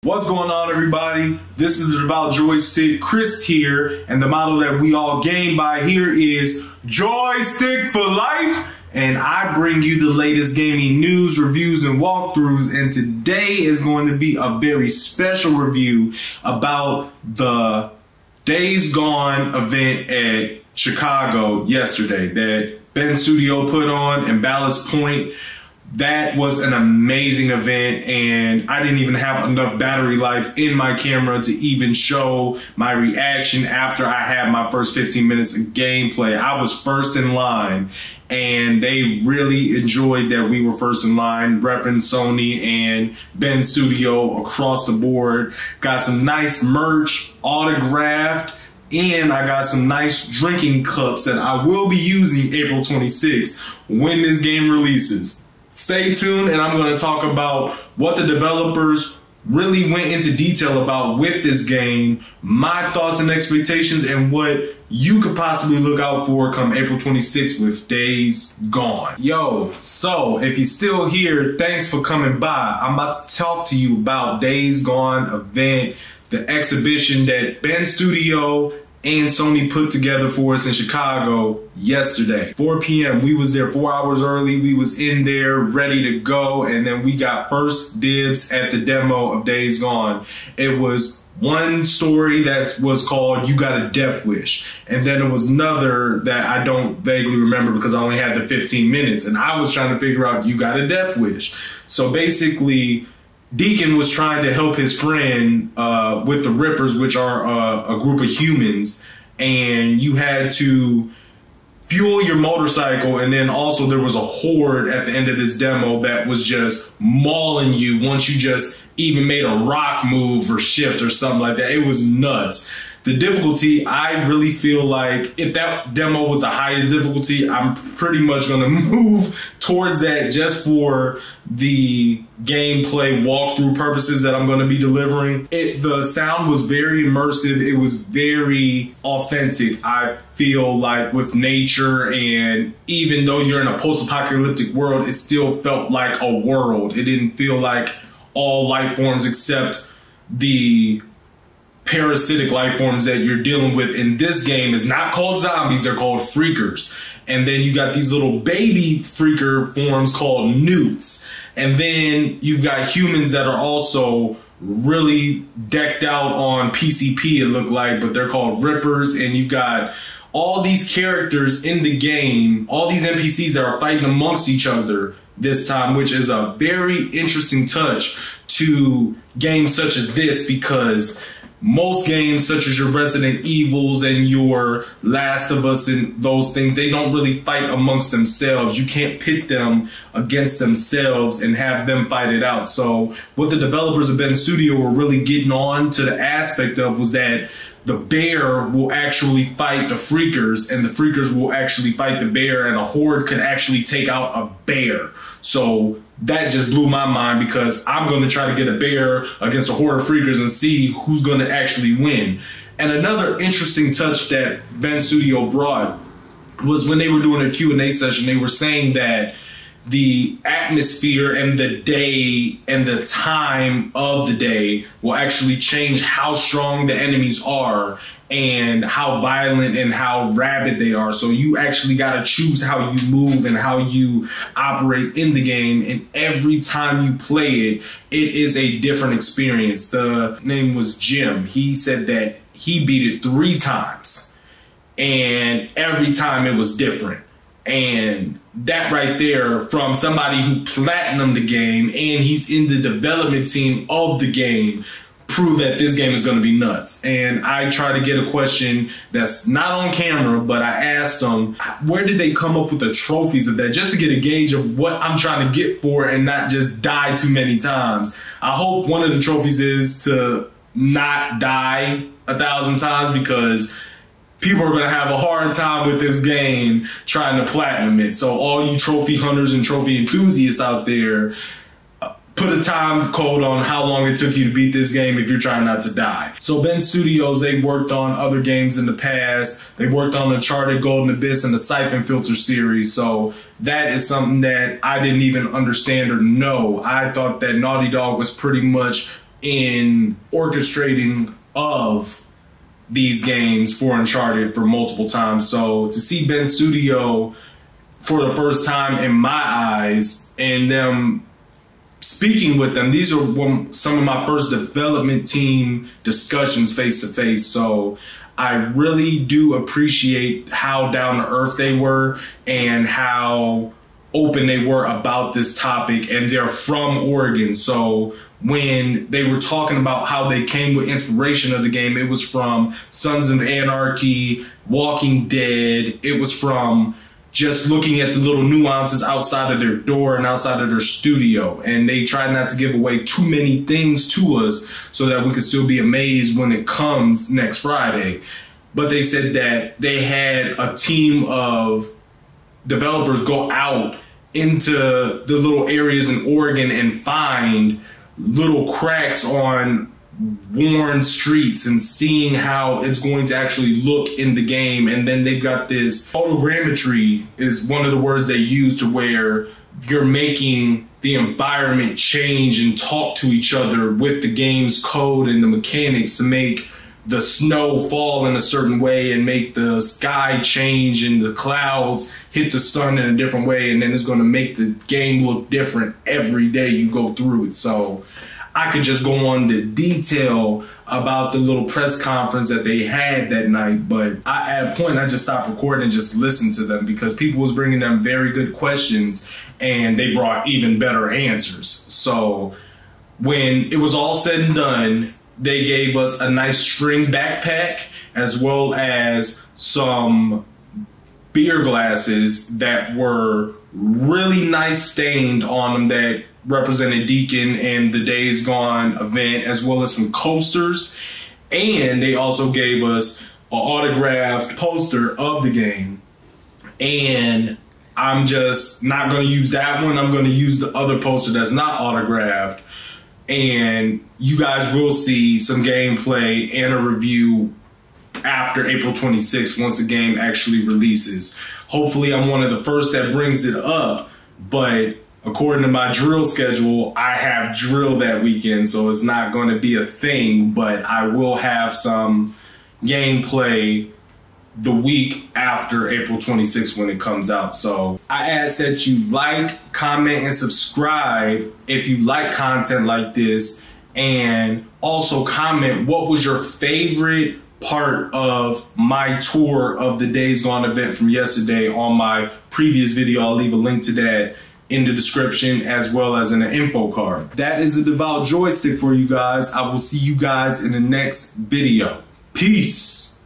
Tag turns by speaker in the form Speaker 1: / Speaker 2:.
Speaker 1: What's going on, everybody? This is the Devout Joystick, Chris here, and the motto that we all game by here is Joystick for life. And I bring you the latest gaming news, reviews, and walkthroughs. And today is going to be a very special review about the Days Gone event at Chicago yesterday that Ben Studio put on in Ballast Point. That was an amazing event, and I didn't even have enough battery life in my camera to even show my reaction after I had my first 15 minutes of gameplay. I was first in line, and they really enjoyed that we were first in line, repping Sony and Ben Studio across the board. Got some nice merch, autographed, and I got some nice drinking cups that I will be using April 26th when this game releases. Stay tuned, and I'm going to talk about what the developers really went into detail about with this game, my thoughts and expectations, and what you could possibly look out for come April 26th with Days Gone. Yo, so if you're still here, thanks for coming by. I'm about to talk to you about Days Gone event, the exhibition that Ben Studio and Sony put together for us in Chicago yesterday. 4 p.m. We was there 4 hours early. We was in there ready to go, and then we got first dibs at the demo of Days Gone. It was one story that was called You Got a Death Wish, and then there was another that I don't vaguely remember because I only had the 15 minutes, and I was trying to figure out You Got a Death Wish. So basically, Deacon was trying to help his friend with the Rippers, which are a group of humans, and you had to fuel your motorcycle, and then also there was a horde at the end of this demo that was just mauling you once you just even made a rock move or shift or something like that. It was nuts. The difficulty, I really feel like if that demo was the highest difficulty, I'm pretty much going to move towards that just for the gameplay walkthrough purposes that I'm going to be delivering. The sound was very immersive. It was very authentic, I feel like, with nature, and even though you're in a post-apocalyptic world, it still felt like a world. It didn't feel like all life forms except the parasitic life forms that you're dealing with in this game is not called zombies, they're called freakers. And then you got these little baby freaker forms called newts. And then you've got humans that are also really decked out on PCP, it looked like, but they're called rippers. And you've got all these characters in the game, all these NPCs that are fighting amongst each other this time, which is a very interesting touch to games such as this, because most games such as your Resident Evils and your Last of Us and those things, they don't really fight amongst themselves. You can't pit them against themselves and have them fight it out. So what the developers of Ben Studio were really getting on to the aspect of was that the bear will actually fight the freakers, and the freakers will actually fight the bear, and a horde could actually take out a bear. So that just blew my mind, because I'm going to try to get a bear against a horde of freakers and see who's going to actually win. And another interesting touch that Ben Studio brought was when they were doing a Q&A session, they were saying that the atmosphere and the day and the time of the day will actually change how strong the enemies are and how violent and how rabid they are. So you actually got to choose how you move and how you operate in the game. And every time you play it, it is a different experience. The name was Jim. He said that he beat it 3 times, and every time it was different. And that right there, from somebody who platinumed the game and he's in the development team of the game, prove that this game is going to be nuts. And I tried to get a question that's not on camera, but I asked them, where did they come up with the trophies of that, just to get a gauge of what I'm trying to get for and not just die too many times. I hope one of the trophies is to not die 1,000 times, because people are going to have a hard time with this game trying to platinum it. So all you trophy hunters and trophy enthusiasts out there, put a time code on how long it took you to beat this game if you're trying not to die. So Ben Studios, they worked on other games in the past. They worked on Uncharted, Golden Abyss, and the Siphon Filter series. So that is something that I didn't even understand or know. I thought that Naughty Dog was pretty much in orchestrating of these games for Uncharted for multiple times. So to see Ben Studio for the first time in my eyes and them speaking with them, these are some of my first development team discussions face to face. So I really do appreciate how down to earth they were and how open they were about this topic, and they're from Oregon. So when they were talking about how they came with inspiration of the game, it was from Sons of Anarchy, Walking Dead. It was from just looking at the little nuances outside of their door and outside of their studio. And they tried not to give away too many things to us so that we could still be amazed when it comes next Friday. But they said that they had a team of developers go out into the little areas in Oregon and find little cracks on worn streets and seeing how it's going to actually look in the game. And then they've got this hologrammetry is one of the words they use, to where you're making the environment change and talk to each other with the game's code and the mechanics to make the snow fall in a certain way and make the sky change and the clouds hit the sun in a different way, and then it's going to make the game look different every day you go through it. So I could just go on to detail about the little press conference that they had that night, but at a point I just stopped recording and just listened to them, because people was bringing them very good questions and they brought even better answers. So when it was all said and done, they gave us a nice string backpack as well as some beer glasses that were really nice stained on them that represented Deacon and the Days Gone event, as well as some coasters. And they also gave us an autographed poster of the game. And I'm just not going to use that one. I'm going to use the other poster that's not autographed. And you guys will see some gameplay and a review after April 26th once the game actually releases. Hopefully I'm one of the first that brings it up, but according to my drill schedule, I have drill that weekend, so it's not going to be a thing, but I will have some gameplay the week after April 26th when it comes out. So I ask that you like, comment, and subscribe if you like content like this, and also comment what was your favorite part of my tour of the Days Gone event from yesterday on my previous video. I'll leave a link to that in the description as well as in the info card. That is the Devout Joystick for you guys. I will see you guys in the next video. Peace.